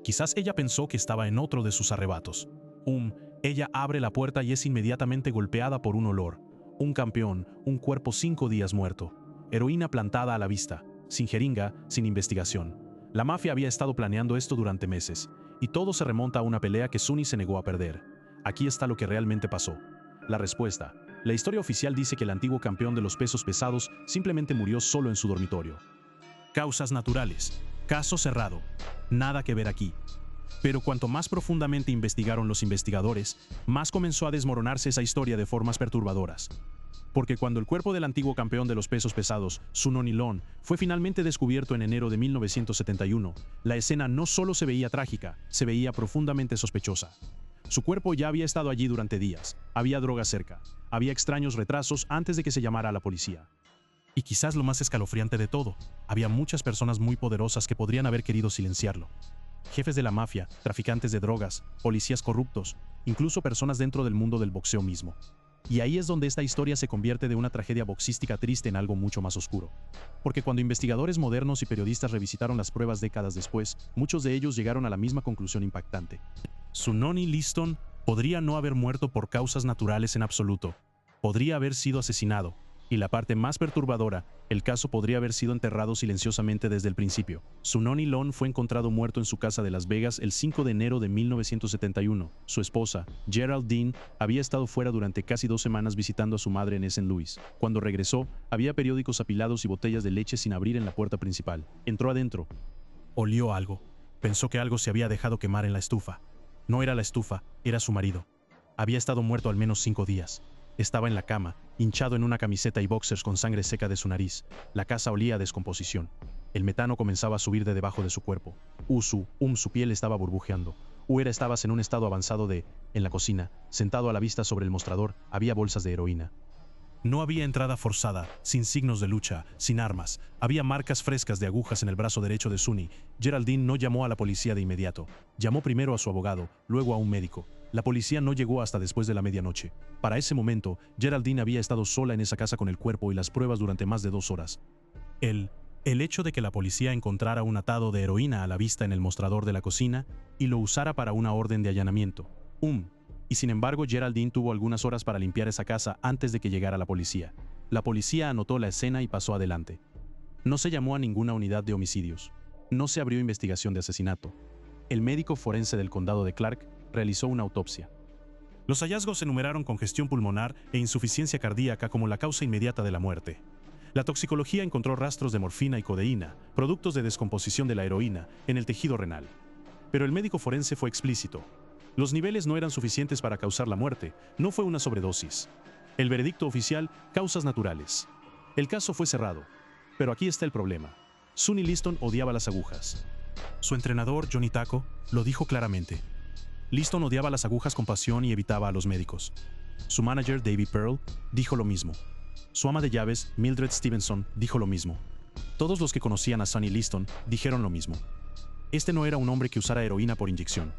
Quizás ella pensó que estaba en otro de sus arrebatos. Ella abre la puerta y es inmediatamente golpeada por un olor. Un campeón, un cuerpo 5 días muerto. Heroína plantada a la vista, sin jeringa, sin investigación. La mafia había estado planeando esto durante meses, y todo se remonta a una pelea que Sunny se negó a perder. Aquí está lo que realmente pasó. La respuesta. La historia oficial dice que el antiguo campeón de los pesos pesados simplemente murió solo en su dormitorio. Causas naturales. Caso cerrado. Nada que ver aquí. Pero cuanto más profundamente investigaron los investigadores, más comenzó a desmoronarse esa historia de formas perturbadoras. Porque cuando el cuerpo del antiguo campeón de los pesos pesados, Sunny Lon, fue finalmente descubierto en enero de 1971, la escena no solo se veía trágica, se veía profundamente sospechosa. Su cuerpo ya había estado allí durante días, había droga cerca, había extraños retrasos antes de que se llamara a la policía. Y quizás lo más escalofriante de todo, había muchas personas muy poderosas que podrían haber querido silenciarlo. Jefes de la mafia, traficantes de drogas, policías corruptos, incluso personas dentro del mundo del boxeo mismo. Y ahí es donde esta historia se convierte de una tragedia boxística triste en algo mucho más oscuro. Porque cuando investigadores modernos y periodistas revisitaron las pruebas décadas después, muchos de ellos llegaron a la misma conclusión impactante. Sunny Liston podría no haber muerto por causas naturales en absoluto. Podría haber sido asesinado. Y la parte más perturbadora, el caso podría haber sido enterrado silenciosamente desde el principio. Sunny Lon fue encontrado muerto en su casa de Las Vegas el 5 de enero de 1971. Su esposa, Geraldine, había estado fuera durante casi 2 semanas visitando a su madre en St. Louis. Cuando regresó, había periódicos apilados y botellas de leche sin abrir en la puerta principal. Entró adentro. Olió algo. Pensó que algo se había dejado quemar en la estufa. No era la estufa, era su marido. Había estado muerto al menos 5 días. Estaba en la cama, hinchado en una camiseta y boxers con sangre seca de su nariz. La casa olía a descomposición. El metano comenzaba a subir de debajo de su cuerpo. Su piel estaba burbujeando. Estabas en un estado avanzado en la cocina, sentado a la vista sobre el mostrador, había bolsas de heroína. No había entrada forzada, sin signos de lucha, sin armas. Había marcas frescas de agujas en el brazo derecho de Sunny. Geraldine no llamó a la policía de inmediato. Llamó primero a su abogado, luego a un médico. La policía no llegó hasta después de la medianoche. Para ese momento, Geraldine había estado sola en esa casa con el cuerpo y las pruebas durante más de 2 horas. El hecho de que la policía encontrara un atado de heroína a la vista en el mostrador de la cocina y lo usara para una orden de allanamiento. Y sin embargo, Geraldine tuvo algunas horas para limpiar esa casa antes de que llegara la policía. La policía anotó la escena y pasó adelante. No se llamó a ninguna unidad de homicidios. No se abrió investigación de asesinato. El médico forense del condado de Clark realizó una autopsia. Los hallazgos se enumeraron congestión pulmonar e insuficiencia cardíaca como la causa inmediata de la muerte. La toxicología encontró rastros de morfina y codeína, productos de descomposición de la heroína, en el tejido renal. Pero el médico forense fue explícito. Los niveles no eran suficientes para causar la muerte, no fue una sobredosis. El veredicto oficial, causas naturales. El caso fue cerrado. Pero aquí está el problema. Sunny Liston odiaba las agujas. Su entrenador, Johnny Taco, lo dijo claramente. Liston odiaba las agujas con pasión y evitaba a los médicos. Su manager, David Pearl, dijo lo mismo. Su ama de llaves, Mildred Stevenson, dijo lo mismo. Todos los que conocían a Sunny Liston dijeron lo mismo. Este no era un hombre que usara heroína por inyección.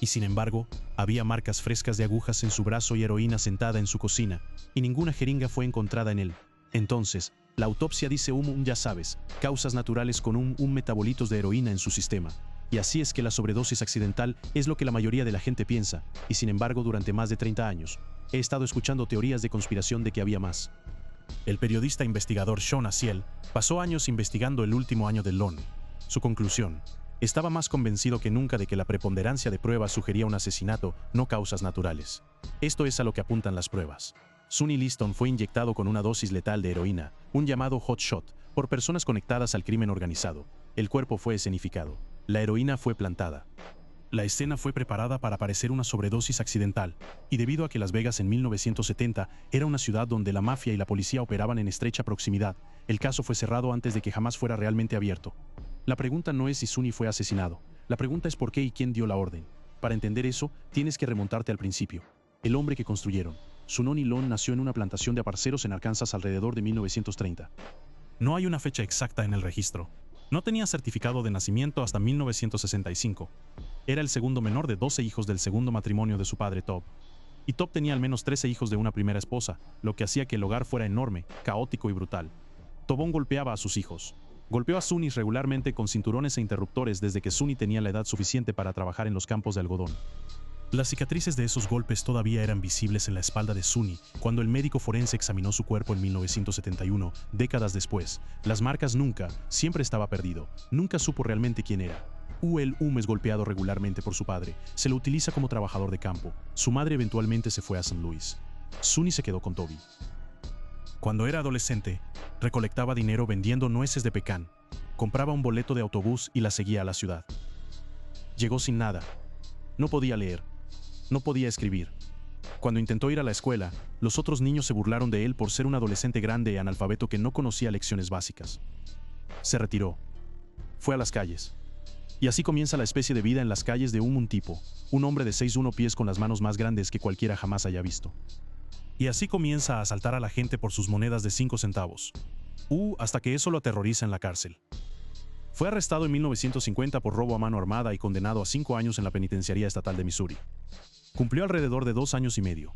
Y sin embargo, había marcas frescas de agujas en su brazo y heroína sentada en su cocina, y ninguna jeringa fue encontrada en él. Entonces, la autopsia dice ya sabes, causas naturales con metabolitos de heroína en su sistema. Y así es que la sobredosis accidental es lo que la mayoría de la gente piensa, y sin embargo durante más de 30 años, he estado escuchando teorías de conspiración de que había más. El periodista investigador Sean Asiel pasó años investigando el último año de Lon. Su conclusión: estaba más convencido que nunca de que la preponderancia de pruebas sugería un asesinato, no causas naturales. Esto es a lo que apuntan las pruebas. Sunny Liston fue inyectado con una dosis letal de heroína, un llamado hot shot, por personas conectadas al crimen organizado. El cuerpo fue escenificado. La heroína fue plantada. La escena fue preparada para parecer una sobredosis accidental, y debido a que Las Vegas en 1970 era una ciudad donde la mafia y la policía operaban en estrecha proximidad, el caso fue cerrado antes de que jamás fuera realmente abierto. La pregunta no es si Sunny fue asesinado. La pregunta es por qué y quién dio la orden. Para entender eso, tienes que remontarte al principio. El hombre que construyeron. Sunny Lon nació en una plantación de aparceros en Arkansas alrededor de 1930. No hay una fecha exacta en el registro. No tenía certificado de nacimiento hasta 1965. Era el segundo menor de 12 hijos del segundo matrimonio de su padre Tob. Y Tob tenía al menos 13 hijos de una primera esposa, lo que hacía que el hogar fuera enorme, caótico y brutal. Tobón golpeaba a sus hijos. Golpeó a Sunny regularmente con cinturones e interruptores desde que Sunny tenía la edad suficiente para trabajar en los campos de algodón. Las cicatrices de esos golpes todavía eran visibles en la espalda de Sunny cuando el médico forense examinó su cuerpo en 1971, décadas después. Las marcas siempre estaba perdido, nunca supo realmente quién era. Es golpeado regularmente por su padre, se lo utiliza como trabajador de campo. Su madre eventualmente se fue a St. Louis. Sunny se quedó con Toby. Cuando era adolescente, recolectaba dinero vendiendo nueces de pecan. Compraba un boleto de autobús y la seguía a la ciudad. Llegó sin nada. No podía leer. No podía escribir. Cuando intentó ir a la escuela, los otros niños se burlaron de él por ser un adolescente grande y analfabeto que no conocía lecciones básicas. Se retiró. Fue a las calles. Y así comienza la especie de vida en las calles de un tipo, un hombre de 6'1" pies con las manos más grandes que cualquiera jamás haya visto. Y así comienza a asaltar a la gente por sus monedas de 5 centavos. Hasta que eso lo aterroriza en la cárcel. Fue arrestado en 1950 por robo a mano armada y condenado a 5 años en la penitenciaría estatal de Missouri. Cumplió alrededor de 2 años y medio.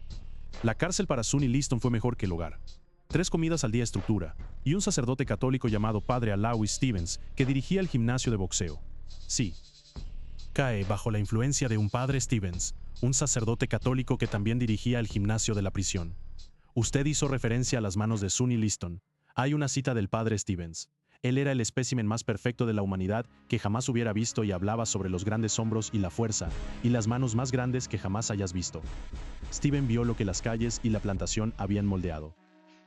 La cárcel para Sonny Liston fue mejor que el hogar. 3 comidas al día estructura, y un sacerdote católico llamado Padre Alois Stevens, que dirigía el gimnasio de boxeo. Sí. Cae bajo la influencia de un Padre Stevens, un sacerdote católico que también dirigía el gimnasio de la prisión. Usted hizo referencia a las manos de Sonny Liston. Hay una cita del Padre Stevens. Él era el espécimen más perfecto de la humanidad que jamás hubiera visto y hablaba sobre los grandes hombros y la fuerza, y las manos más grandes que jamás hayas visto. Steven vio lo que las calles y la plantación habían moldeado.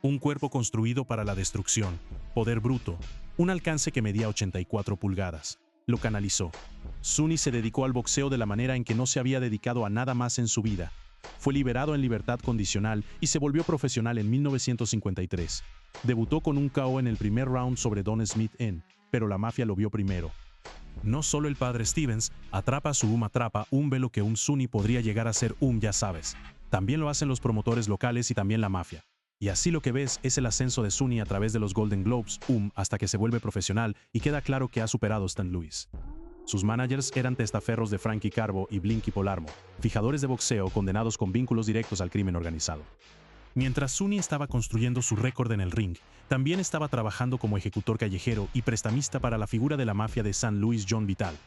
Un cuerpo construido para la destrucción, poder bruto, un alcance que medía 84 pulgadas. Lo canalizó. Sonny se dedicó al boxeo de la manera en que no se había dedicado a nada más en su vida. Fue liberado en libertad condicional y se volvió profesional en 1953. Debutó con un KO en el primer round sobre Don Smith pero la mafia lo vio primero. No solo el Padre Stevens atrapa lo que un Sonny podría llegar a ser ya sabes. También lo hacen los promotores locales y también la mafia. Y así lo que ves es el ascenso de Sonny a través de los Golden Globes, hasta que se vuelve profesional y queda claro que ha superado a St. Louis. Sus managers eran testaferros de Frankie Carbo y Blinky Polarmo, fijadores de boxeo condenados con vínculos directos al crimen organizado. Mientras Sonny estaba construyendo su récord en el ring, también estaba trabajando como ejecutor callejero y prestamista para la figura de la mafia de St. Louis, John Vital.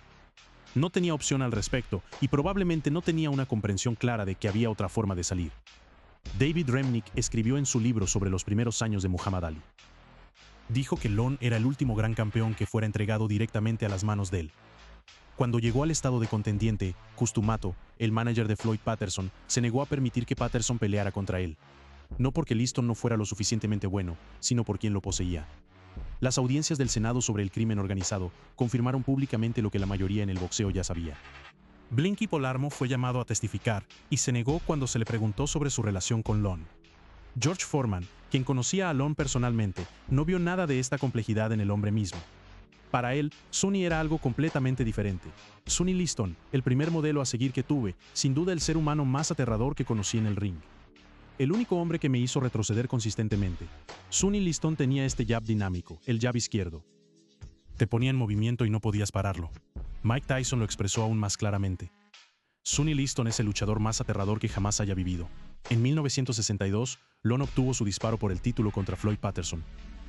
No tenía opción al respecto y probablemente no tenía una comprensión clara de que había otra forma de salir. David Remnick escribió en su libro sobre los primeros años de Muhammad Ali. Dijo que Lon era el último gran campeón que fuera entregado directamente a las manos de él. Cuando llegó al estado de contendiente, Custumato, el manager de Floyd Patterson, se negó a permitir que Patterson peleara contra él. No porque Liston no fuera lo suficientemente bueno, sino por quien lo poseía. Las audiencias del Senado sobre el crimen organizado confirmaron públicamente lo que la mayoría en el boxeo ya sabía. Blinky Polarmo fue llamado a testificar y se negó cuando se le preguntó sobre su relación con Lon. George Foreman, quien conocía a Lon personalmente, no vio nada de esta complejidad en el hombre mismo. Para él, Sonny era algo completamente diferente. Sonny Liston, el primer modelo a seguir que tuve, sin duda el ser humano más aterrador que conocí en el ring. El único hombre que me hizo retroceder consistentemente. Sonny Liston tenía este jab dinámico, el jab izquierdo. Te ponía en movimiento y no podías pararlo. Mike Tyson lo expresó aún más claramente. Sonny Liston es el luchador más aterrador que jamás haya vivido. En 1962, Lon obtuvo su disparo por el título contra Floyd Patterson.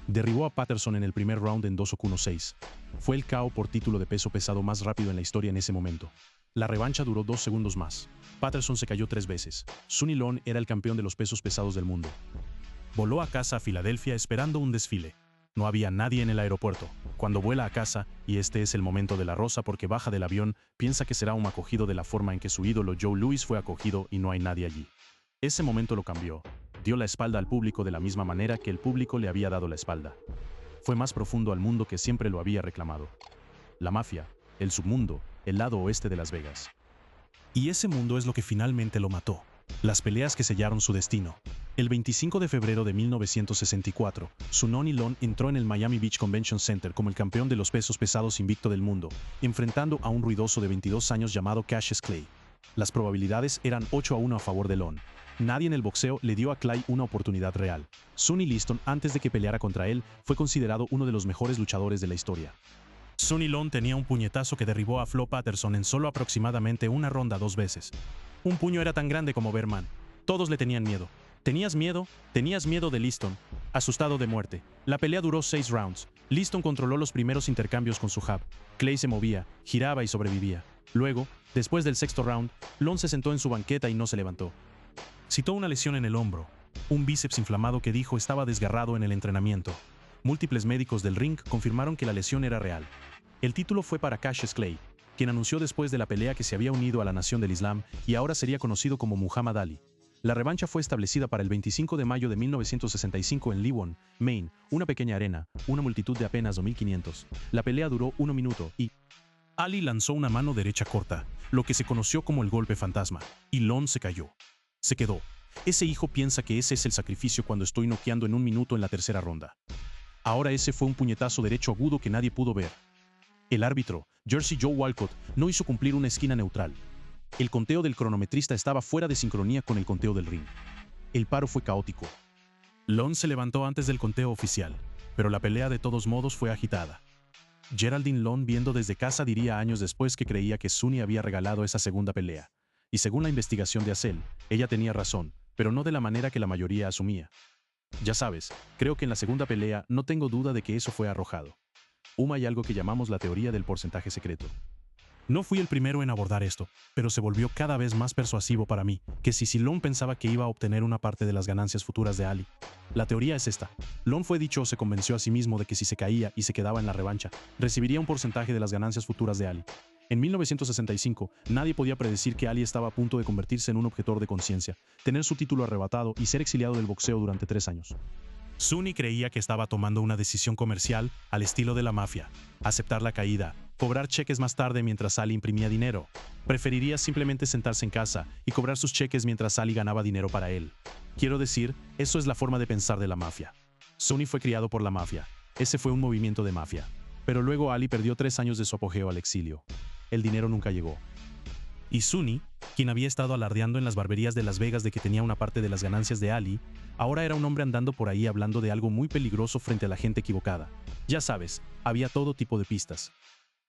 Derribó a Patterson en el primer round en 2-6. Fue el KO por título de peso pesado más rápido en la historia en ese momento. La revancha duró 2 segundos más. Patterson se cayó 3 veces. Sonny Lon era el campeón de los pesos pesados del mundo. Voló a casa a Filadelfia esperando un desfile. No había nadie en el aeropuerto. Cuando vuela a casa, y este es el momento de la rosa porque baja del avión, piensa que será un acogido de la forma en que su ídolo Joe Louis fue acogido y no hay nadie allí. Ese momento lo cambió. Dio la espalda al público de la misma manera que el público le había dado la espalda. Fue más profundo al mundo que siempre lo había reclamado. La mafia, el submundo, el lado oeste de Las Vegas. Y ese mundo es lo que finalmente lo mató. Las peleas que sellaron su destino. El 25 de febrero de 1964, Sonny Lon entró en el Miami Beach Convention Center como el campeón de los pesos pesados invicto del mundo, enfrentando a un ruidoso de 22 años llamado Cassius Clay. Las probabilidades eran 8-1 a favor de Lon. Nadie en el boxeo le dio a Clay una oportunidad real. Sonny Liston, antes de que peleara contra él, fue considerado uno de los mejores luchadores de la historia. Sonny Lon tenía un puñetazo que derribó a Flo Patterson en solo aproximadamente una ronda 2 veces. Un puño era tan grande como Berman. Todos le tenían miedo. ¿Tenías miedo? Tenías miedo de Liston. Asustado de muerte. La pelea duró 6 rounds. Liston controló los primeros intercambios con su jab. Clay se movía, giraba y sobrevivía. Luego, después del sexto round, Lon se sentó en su banqueta y no se levantó. Citó una lesión en el hombro, un bíceps inflamado que dijo estaba desgarrado en el entrenamiento. Múltiples médicos del ring confirmaron que la lesión era real. El título fue para Cassius Clay, quien anunció después de la pelea que se había unido a la Nación del Islam y ahora sería conocido como Muhammad Ali. La revancha fue establecida para el 25 de mayo de 1965 en Leewood, Maine, una pequeña arena, una multitud de apenas 2.500. La pelea duró 1 minuto y Ali lanzó una mano derecha corta, lo que se conoció como el golpe fantasma, y Lon se cayó. Se quedó. Ese hijo piensa que ese es el sacrificio cuando estoy noqueando en 1 minuto en la tercera ronda. Ahora ese fue un puñetazo derecho agudo que nadie pudo ver. El árbitro, Jersey Joe Walcott, no hizo cumplir una esquina neutral. El conteo del cronometrista estaba fuera de sincronía con el conteo del ring. El paro fue caótico. Lon se levantó antes del conteo oficial, pero la pelea de todos modos fue agitada. Geraldine Lon, viendo desde casa, diría años después que creía que Sunny había regalado esa segunda pelea. Y según la investigación de Acel, ella tenía razón, pero no de la manera que la mayoría asumía. Ya sabes, creo que en la segunda pelea no tengo duda de que eso fue arrojado. Hay algo que llamamos la teoría del porcentaje secreto. No fui el primero en abordar esto, pero se volvió cada vez más persuasivo para mí que si Lon pensaba que iba a obtener una parte de las ganancias futuras de Ali. La teoría es esta. Lon fue dicho o se convenció a sí mismo de que si se caía y se quedaba en la revancha, recibiría un porcentaje de las ganancias futuras de Ali. En 1965, nadie podía predecir que Ali estaba a punto de convertirse en un objetor de conciencia, tener su título arrebatado y ser exiliado del boxeo durante 3 años. Sunny creía que estaba tomando una decisión comercial al estilo de la mafia, aceptar la caída, cobrar cheques más tarde mientras Ali imprimía dinero. Preferiría simplemente sentarse en casa y cobrar sus cheques mientras Ali ganaba dinero para él. Quiero decir, eso es la forma de pensar de la mafia. Sunny fue criado por la mafia. Ese fue un movimiento de mafia. Pero luego Ali perdió 3 años de su apogeo al exilio. El dinero nunca llegó. Y Sunny, quien había estado alardeando en las barberías de Las Vegas de que tenía una parte de las ganancias de Ali, ahora era un hombre andando por ahí hablando de algo muy peligroso frente a la gente equivocada. Ya sabes, había todo tipo de pistas.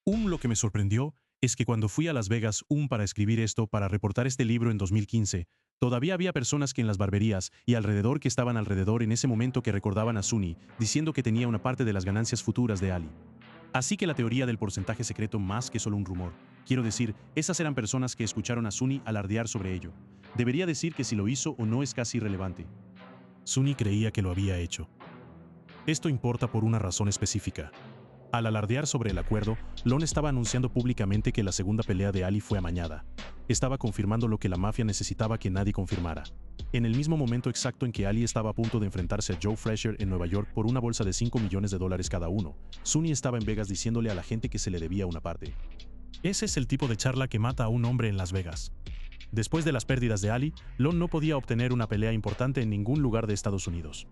Lo que me sorprendió es que cuando fui a Las Vegas para escribir esto, para reportar este libro en 2015, todavía había personas que en las barberías y alrededor que estaban alrededor en ese momento que recordaban a Sunny, diciendo que tenía una parte de las ganancias futuras de Ali. Así que la teoría del porcentaje secreto más que solo un rumor. Quiero decir, esas eran personas que escucharon a Sunny alardear sobre ello. Debería decir que si lo hizo o no es casi irrelevante. Sunny creía que lo había hecho. Esto importa por una razón específica. Al alardear sobre el acuerdo, Lon estaba anunciando públicamente que la segunda pelea de Ali fue amañada. Estaba confirmando lo que la mafia necesitaba que nadie confirmara. En el mismo momento exacto en que Ali estaba a punto de enfrentarse a Joe Frazier en Nueva York por una bolsa de $5 millones cada uno, Sunny estaba en Vegas diciéndole a la gente que se le debía una parte. Ese es el tipo de charla que mata a un hombre en Las Vegas. Después de las pérdidas de Ali, Lon no podía obtener una pelea importante en ningún lugar de Estados Unidos.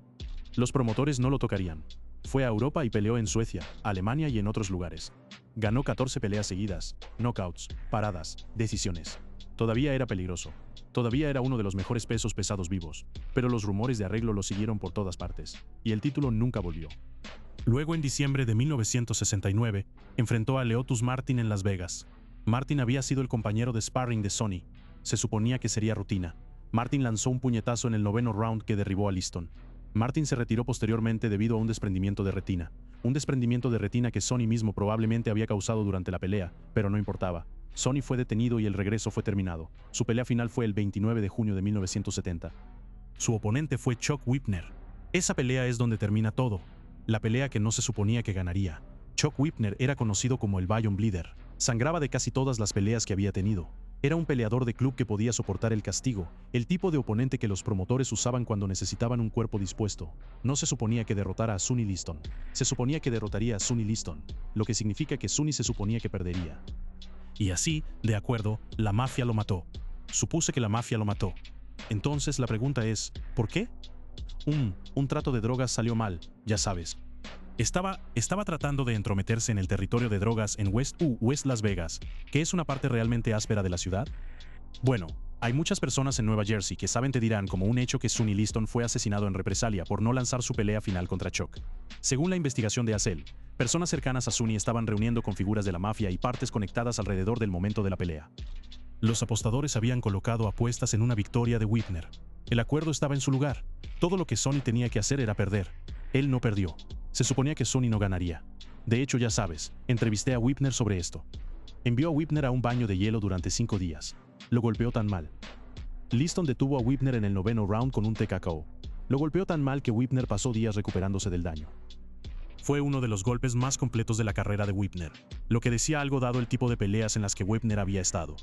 Los promotores no lo tocarían. Fue a Europa y peleó en Suecia, Alemania y en otros lugares. Ganó 14 peleas seguidas, knockouts, paradas, decisiones. Todavía era peligroso. Todavía era uno de los mejores pesos pesados vivos, pero los rumores de arreglo lo siguieron por todas partes, y el título nunca volvió. Luego, en diciembre de 1969, enfrentó a Leotus Martin en Las Vegas. Martin había sido el compañero de sparring de Sunny. Se suponía que sería rutina. Martin lanzó un puñetazo en el 9º round que derribó a Liston. Martin se retiró posteriormente debido a un desprendimiento de retina. Un desprendimiento de retina que Sunny mismo probablemente había causado durante la pelea, pero no importaba. Sunny fue detenido y el regreso fue terminado. Su pelea final fue el 29 de junio de 1970. Su oponente fue Chuck Whipner. Esa pelea es donde termina todo. La pelea que no se suponía que ganaría. Chuck Whipner era conocido como el Bayern Bleeder. Sangraba de casi todas las peleas que había tenido. Era un peleador de club que podía soportar el castigo, el tipo de oponente que los promotores usaban cuando necesitaban un cuerpo dispuesto. No se suponía que derrotara a Sunny Liston. Se suponía que derrotaría a Sunny Liston, lo que significa que Sunny se suponía que perdería. Y así, de acuerdo, la mafia lo mató. Supuse que la mafia lo mató. Entonces la pregunta es, ¿por qué? Un trato de drogas salió mal, ya sabes. Estaba tratando de entrometerse en el territorio de drogas en West Las Vegas, que es una parte realmente áspera de la ciudad. Bueno, hay muchas personas en Nueva Jersey que saben te dirán como un hecho que Sunny Liston fue asesinado en represalia por no lanzar su pelea final contra Chuck. Según la investigación de Acel, personas cercanas a Sunny estaban reuniendo con figuras de la mafia y partes conectadas alrededor del momento de la pelea. Los apostadores habían colocado apuestas en una victoria de Whipner. El acuerdo estaba en su lugar. Todo lo que Sunny tenía que hacer era perder. Él no perdió. Se suponía que Sunny no ganaría. De hecho, ya sabes, entrevisté a Whitner sobre esto. Envió a Whitner a un baño de hielo durante 5 días. Lo golpeó tan mal. Liston detuvo a Whitner en el 9º round con un TKO. Lo golpeó tan mal que Whitner pasó días recuperándose del daño. Fue uno de los golpes más completos de la carrera de Whitner, lo que decía algo dado el tipo de peleas en las que Whitner había estado.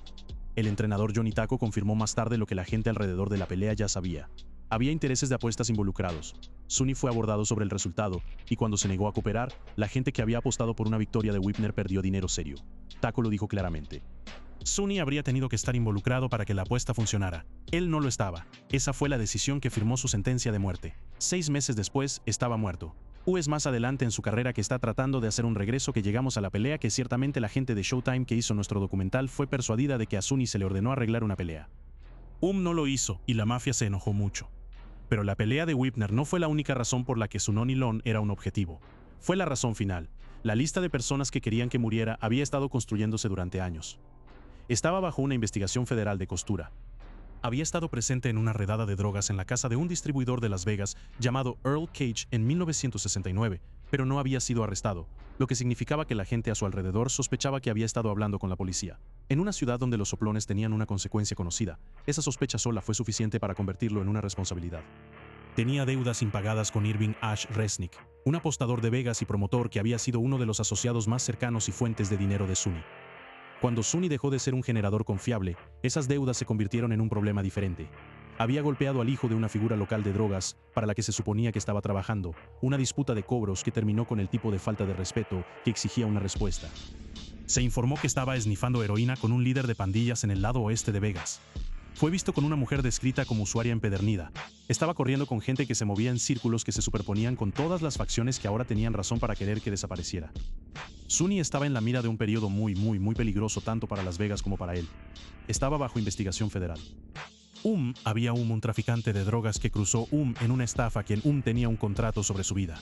El entrenador Johnny Taco confirmó más tarde lo que la gente alrededor de la pelea ya sabía. Había intereses de apuestas involucrados. Sunny fue abordado sobre el resultado, y cuando se negó a cooperar, la gente que había apostado por una victoria de Whitner perdió dinero serio. Taco lo dijo claramente. Sunny habría tenido que estar involucrado para que la apuesta funcionara. Él no lo estaba. Esa fue la decisión que firmó su sentencia de muerte. 6 meses después, estaba muerto. Es más adelante en su carrera que está tratando de hacer un regreso que llegamos a la pelea que ciertamente la gente de Showtime que hizo nuestro documental fue persuadida de que a Sunny se le ordenó arreglar una pelea. No lo hizo y la mafia se enojó mucho. Pero la pelea de Whitner no fue la única razón por la que Sunony Lon era un objetivo. Fue la razón final. La lista de personas que querían que muriera había estado construyéndose durante años. Estaba bajo una investigación federal de costura. Había estado presente en una redada de drogas en la casa de un distribuidor de Las Vegas llamado Earl Cage en 1969, pero no había sido arrestado, lo que significaba que la gente a su alrededor sospechaba que había estado hablando con la policía. En una ciudad donde los soplones tenían una consecuencia conocida, esa sospecha sola fue suficiente para convertirlo en una responsabilidad. Tenía deudas impagadas con Irving Ash Resnick, un apostador de Vegas y promotor que había sido uno de los asociados más cercanos y fuentes de dinero de Sunny. Cuando Sunny dejó de ser un generador confiable, esas deudas se convirtieron en un problema diferente. Había golpeado al hijo de una figura local de drogas para la que se suponía que estaba trabajando, una disputa de cobros que terminó con el tipo de falta de respeto que exigía una respuesta. Se informó que estaba esnifando heroína con un líder de pandillas en el lado oeste de Vegas. Fue visto con una mujer descrita como usuaria empedernida. Estaba corriendo con gente que se movía en círculos que se superponían con todas las facciones que ahora tenían razón para querer que desapareciera. Sunny estaba en la mira de un periodo muy peligroso tanto para Las Vegas como para él. Estaba bajo investigación federal. Había un traficante de drogas que cruzó en una estafa a quien tenía un contrato sobre su vida.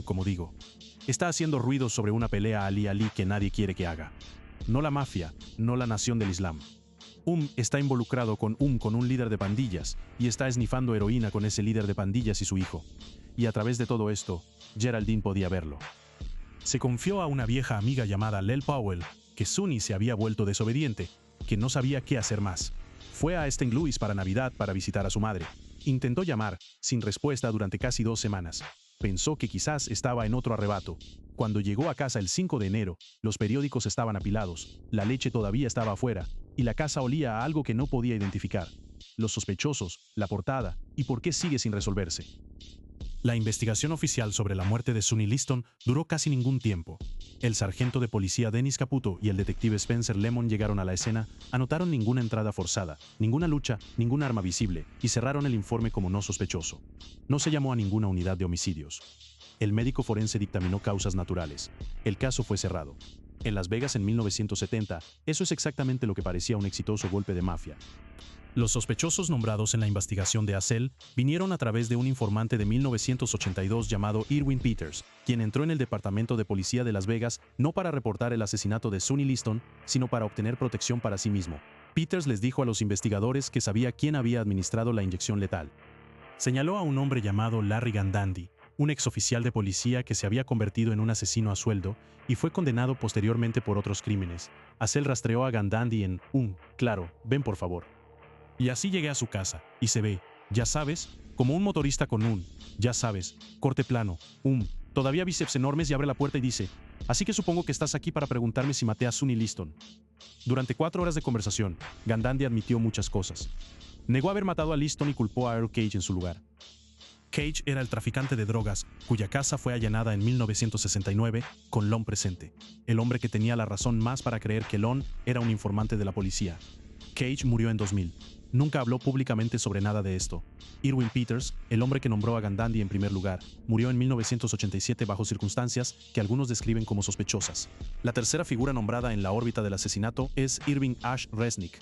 Como digo, está haciendo ruido sobre una pelea Ali que nadie quiere que haga. No la mafia, no la nación del Islam. Está involucrado con un líder de pandillas y está esnifando heroína con ese líder de pandillas y su hijo. Y a través de todo esto, Geraldine podía verlo. Se confió a una vieja amiga llamada Lel Powell que Sunny se había vuelto desobediente, que no sabía qué hacer más. Fue a St. Louis para Navidad para visitar a su madre. Intentó llamar, sin respuesta durante casi 2 semanas. Pensó que quizás estaba en otro arrebato. Cuando llegó a casa el 5 de enero, los periódicos estaban apilados, la leche todavía estaba afuera, y la casa olía a algo que no podía identificar. Los sospechosos, la portada, y por qué sigue sin resolverse. La investigación oficial sobre la muerte de Sunny Liston duró casi ningún tiempo. El sargento de policía Dennis Caputo y el detective Spencer Lemon llegaron a la escena, anotaron ninguna entrada forzada, ninguna lucha, ningún arma visible, y cerraron el informe como no sospechoso. No se llamó a ninguna unidad de homicidios. El médico forense dictaminó causas naturales. El caso fue cerrado. En Las Vegas en 1970, eso es exactamente lo que parecía un exitoso golpe de mafia. Los sospechosos nombrados en la investigación de Acel vinieron a través de un informante de 1982 llamado Irwin Peters, quien entró en el Departamento de Policía de Las Vegas no para reportar el asesinato de Sunny Liston, sino para obtener protección para sí mismo. Peters les dijo a los investigadores que sabía quién había administrado la inyección letal. Señaló a un hombre llamado Larry Gandandi, un exoficial de policía que se había convertido en un asesino a sueldo y fue condenado posteriormente por otros crímenes. Acel rastreó a Gandandi en claro, ven por favor. Y así llegué a su casa, y se ve, ya sabes, como un motorista con ya sabes, corte plano, todavía bíceps enormes y abre la puerta y dice, así que supongo que estás aquí para preguntarme si maté a Sunny Liston. Durante 4 horas de conversación, Gandandi admitió muchas cosas. Negó haber matado a Liston y culpó a Earl Cage en su lugar. Cage era el traficante de drogas, cuya casa fue allanada en 1969, con Lon presente, el hombre que tenía la razón más para creer que Lon era un informante de la policía. Cage murió en 2000. Nunca habló públicamente sobre nada de esto. Irwin Peters, el hombre que nombró a Gandandi en primer lugar, murió en 1987 bajo circunstancias que algunos describen como sospechosas. La tercera figura nombrada en la órbita del asesinato es Irving Ash Resnick,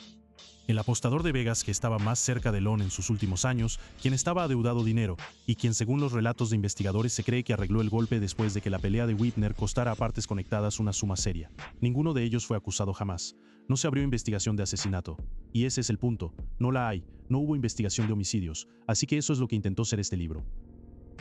el apostador de Vegas que estaba más cerca de Lon en sus últimos años, quien estaba adeudado dinero, y quien según los relatos de investigadores se cree que arregló el golpe después de que la pelea de Whitner costara a partes conectadas una suma seria. Ninguno de ellos fue acusado jamás. No se abrió investigación de asesinato. Y ese es el punto. No la hay. No hubo investigación de homicidios. Así que eso es lo que intentó ser este libro.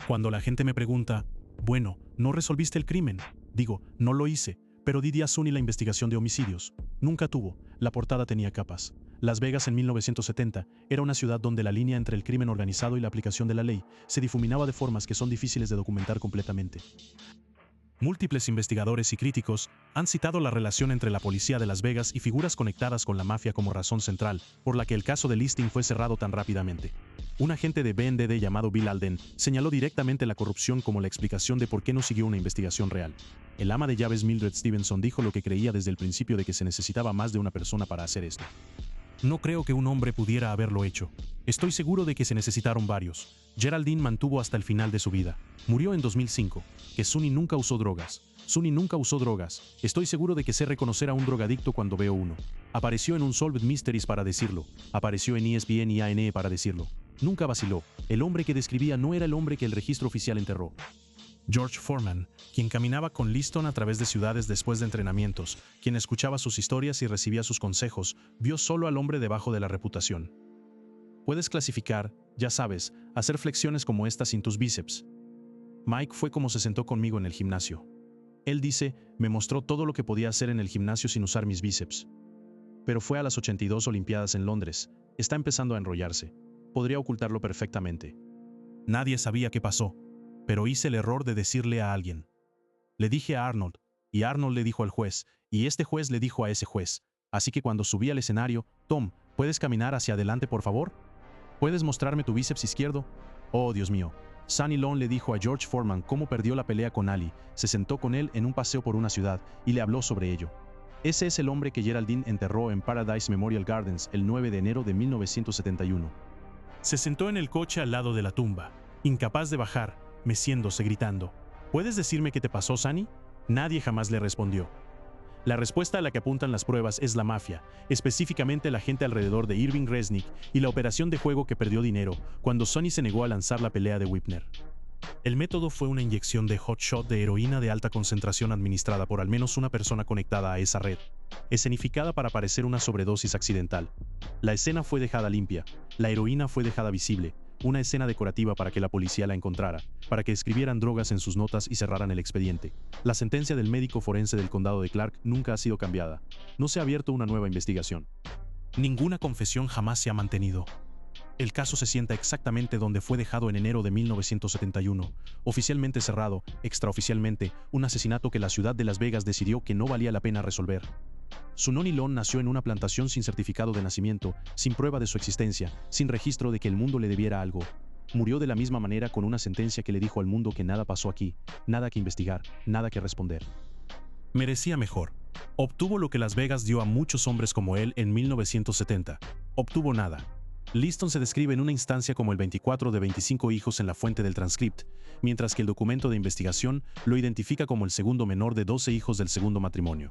Cuando la gente me pregunta, Bueno, no resolviste el crimen. Digo, no lo hice, pero Didi Azuni la investigación de homicidios. Nunca tuvo. La portada tenía capas. Las Vegas en 1970 era una ciudad donde la línea entre el crimen organizado y la aplicación de la ley se difuminaba de formas que son difíciles de documentar completamente. Múltiples investigadores y críticos han citado la relación entre la policía de Las Vegas y figuras conectadas con la mafia como razón central por la que el caso de Listing fue cerrado tan rápidamente. Un agente de BND llamado Bill Alden señaló directamente la corrupción como la explicación de por qué no siguió una investigación real. El ama de llaves Mildred Stevenson dijo lo que creía desde el principio de que se necesitaba más de una persona para hacer esto. No creo que un hombre pudiera haberlo hecho. Estoy seguro de que se necesitaron varios. Geraldine mantuvo hasta el final de su vida. Murió en 2005. Que Sunny nunca usó drogas. Sunny nunca usó drogas. Estoy seguro de que sé reconocer a un drogadicto cuando veo uno. Apareció en Unsolved Mysteries para decirlo. Apareció en ESPN y ANE para decirlo. Nunca vaciló. El hombre que describía no era el hombre que el registro oficial enterró. George Foreman, quien caminaba con Liston a través de ciudades después de entrenamientos, quien escuchaba sus historias y recibía sus consejos, vio solo al hombre debajo de la reputación. Puedes clasificar, ya sabes, hacer flexiones como esta sin tus bíceps. Mike fue como se sentó conmigo en el gimnasio. Él dice, me mostró todo lo que podía hacer en el gimnasio sin usar mis bíceps. Pero fue a las 82 Olimpiadas en Londres. Está empezando a enrollarse. Podría ocultarlo perfectamente. Nadie sabía qué pasó. Pero hice el error de decirle a alguien. Le dije a Arnold, y Arnold le dijo al juez, y este juez le dijo a ese juez. Así que cuando subí al escenario, Tom, ¿puedes caminar hacia adelante por favor? ¿Puedes mostrarme tu bíceps izquierdo? Oh, Dios mío. Sunny Lone le dijo a George Foreman cómo perdió la pelea con Ali, se sentó con él en un paseo por una ciudad y le habló sobre ello. Ese es el hombre que Geraldine enterró en Paradise Memorial Gardens el 9 de enero de 1971. Se sentó en el coche al lado de la tumba, incapaz de bajar, meciéndose gritando. ¿Puedes decirme qué te pasó, Sunny? Nadie jamás le respondió. La respuesta a la que apuntan las pruebas es la mafia, específicamente la gente alrededor de Irving Resnick y la operación de juego que perdió dinero cuando Sunny se negó a lanzar la pelea de Whipner. El método fue una inyección de hot shot de heroína de alta concentración administrada por al menos una persona conectada a esa red, escenificada para parecer una sobredosis accidental. La escena fue dejada limpia, la heroína fue dejada visible, una escena decorativa para que la policía la encontrara, para que escribieran drogas en sus notas y cerraran el expediente. La sentencia del médico forense del condado de Clark nunca ha sido cambiada. No se ha abierto una nueva investigación. Ninguna confesión jamás se ha mantenido. El caso se sienta exactamente donde fue dejado en enero de 1971, oficialmente cerrado, extraoficialmente, un asesinato que la ciudad de Las Vegas decidió que no valía la pena resolver. Sunny Lone nació en una plantación sin certificado de nacimiento, sin prueba de su existencia, sin registro de que el mundo le debiera algo. Murió de la misma manera con una sentencia que le dijo al mundo que nada pasó aquí, nada que investigar, nada que responder. Merecía mejor. Obtuvo lo que Las Vegas dio a muchos hombres como él en 1970. Obtuvo nada. Liston se describe en una instancia como el 24 de 25 hijos en la fuente del transcript, mientras que el documento de investigación lo identifica como el segundo menor de 12 hijos del segundo matrimonio.